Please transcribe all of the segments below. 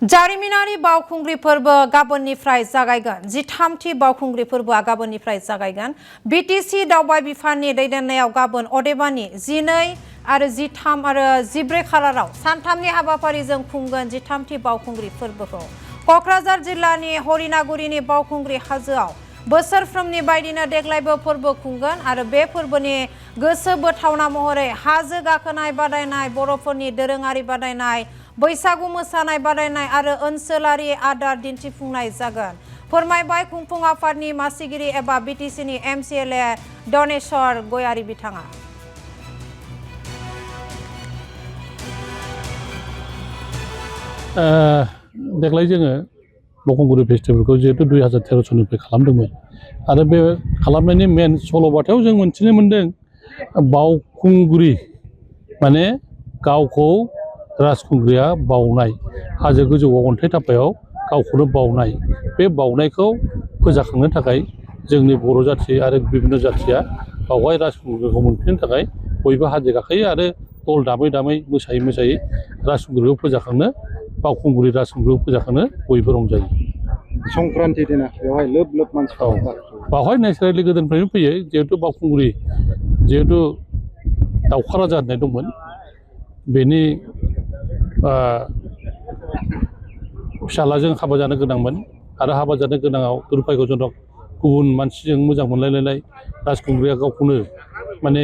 जारिमिनारि बावखुंग्रि फोरबो गाबोननिफ्राय जागायगोन। 13थि बावखुंग्रि फोरबोआ गाबोननिफ्राय जागायगोन। बीटीसी दावबाय बिफाननि दैदेननायाव गाबोन अदेबानि 12 आरो 13 आरो 14 खालाराव सानथामनि हाबाफारिजों खुंगोन 13थि बावखुंग्रि फोरबोखौ। कक्राझार जिल्लानि हरिनागुरिनि बावखुंग्रि हाजोआव बोसोरफ्रोमनि बायदिनो देग्लायबो फोरबो खुंगोन आरो बे फोरबोनि गोसो बोथावना महरै हाजो गाखोनाय बादायनाय, बर'फोरनि दोरोङारि बादायनाय, बैसागु मोसानाय बादायनाय आरो ओनसोलारि आदार दिन्थिफुंनाय जागोन, फोरमायबाय खुंफुं आफादनि मासिगिरि एबा बीटीसीनि MCLA दनेश्वर गयारी बिथाङा। देग्लाय जोङो बावखुंग्रि फेस्टिभेलखौ जिहेतु 2013 सननिफ्राय खालामदोंमोन आरो बे खालामनायनि मेन सल'बाथायाव जों मोनथिनो मोन्दों बावखुंग्रि माने गावखौ राजखुंग्रिया बावनाय, हाजो गोजौआव अन्थाइ थाफायाव गावखौनो बावनाय, बे बावनायखौ फोजाखांनो थाखाय जोंनि बर' जाथि आरो बिभिन्न जाथिया बावहाय राजखुंग्रिखौ मोनफिननो थाखाय बयबो हाजो गाखोयो आरो दल दामै दामै मोसायै मोसायै राजखुंग्रिखौ फोजाखांनो, बावखुंग्रि राजखुंग्रिखौ फोजाखांनो बयबो रंजायो। संक्रान्ति दिना बेवहाय लोब लोब मानसिफोरा बावहाय नेचारेलि गोदोनिफ्रायनो फैयो। जिहेतु बावखुंग्रि जिहेतु दावखा राजा होननाय दंमोन, बेनि फिसालाजों हाबा जानो गोनांमोन आरो हाबा जानो गोनाङाव दुर्भाग्य जनक गुबुन मानसिजों मोजां मोनलायलायनाय राजखुंग्रिया गावखौनो माने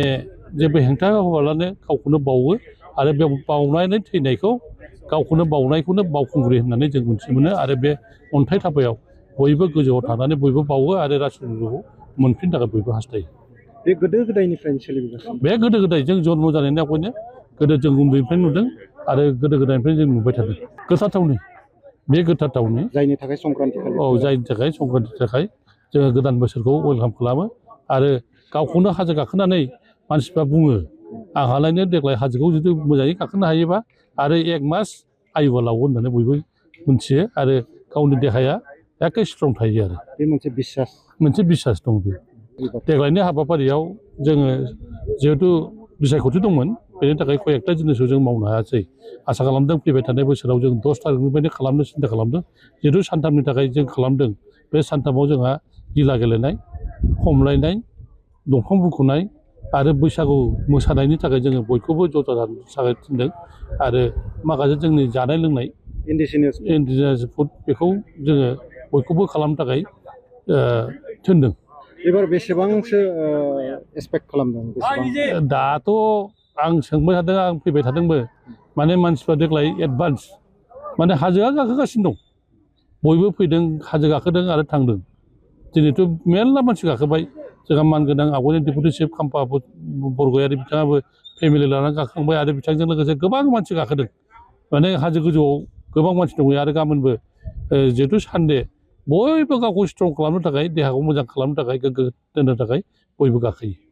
जेबो हेंथा होआलानो गावखौनो बावो आरो बे बावनानै थैनायखौ गावखौनो बावनायखौनो बावखुंग्रि होननानै जों मिथिनो मोनो आरो बे अन्थाइ थाफायाव बयबो गोजौआव थानानै बयबो बावो आरो राजखुंग्रिखौ मोनफिननो थाखाय बयबो हास्थायो। बे गोदो गोदायनिफ्रायनो सोलिबोगासिनो। बे गोदो गोदाय जों जन्म जानायनि आवगायनो गोदो जों उन्दैनिफ्रायनो नुदों आरो गोदो गोदायनिफ्रायनो जों नुबाय थादों। गोथार थावनि बे गोथार थावनि जायनि थाखाय संक्रान्ति जायनि थाखाय संक्रान्तिनि थाखाय जोङो गोदान बोसोरखौ वेलकाम खालामो आरो गावखौनो हाजो गाखोनानै मानसिफ्रा बुङो आंहालायनो देग्लाय हाजोखौ जुदि मोजाङै गाखोनो हायोबा आरो 1 मास आयुआ लावो होननानै बयबो मिथियो आरो गावनि देहाया एखे स्ट्रं थायो आरो बे मोनसे बिसास दं। बे देग्लायनि हाबाफारियाव जोङो जिहेतु बिसायख'थि दंमोन, बेनि थाखाय कयेकथा जिनिसखौ जों मावनो हायासै। आसा खालामदों फैबाय थानाय बोसोराव जों 10 थारिखनिफ्रायनो खालामनो सिन्था खालामदों। जिहेतु सानथामनि थाखाय जों खालामदों, बे सानथामाव जोंहा गिला गेलेनाय, खमलायनाय, दंफां बुखुनाय आरो बैसागु मोसानायनि थाखाय जोङो बयखौबो ज' जानो थिनदों आरो माखासे जोंनि जानाय लोंनाय इन्डिजिनियास फुड बेखौ जोङो बयखौबो खालामनो थाखाय थिनदों। एबार बेसेबांसो एक्सपेक्ट खालामदों? दाथ' आं सोंबाय थादों, आं फैबाय थादोंबो, माने मानसिफ्रा देग्लाय एडभान्स माने हाजोआ गाखोगासिनो दं, बयबो फैदों, हाजो गाखोदों आरो थांदों। दिनैथ' मेरला मानसि गाखोबाय। जोंहा मानगोनां आवगायनि डेपुटि चिफ खाम्फा बरगयारी बिथाङाबो फेमिलि लानानै गाखोखांबाय आरो बिथांजों लोगोसे गोबां मानसि गाखोदों। माने हाजो गोजौआव गोबां मानसि दङ आरो गाबोनबो जिहेतु सानडे बयबो गावखौ स्ट्रं खालामनो थाखाय, देहाखौ मोजां खालामनो थाखाय, गोग्गो दोननो थाखाय बयबो गाखोयो।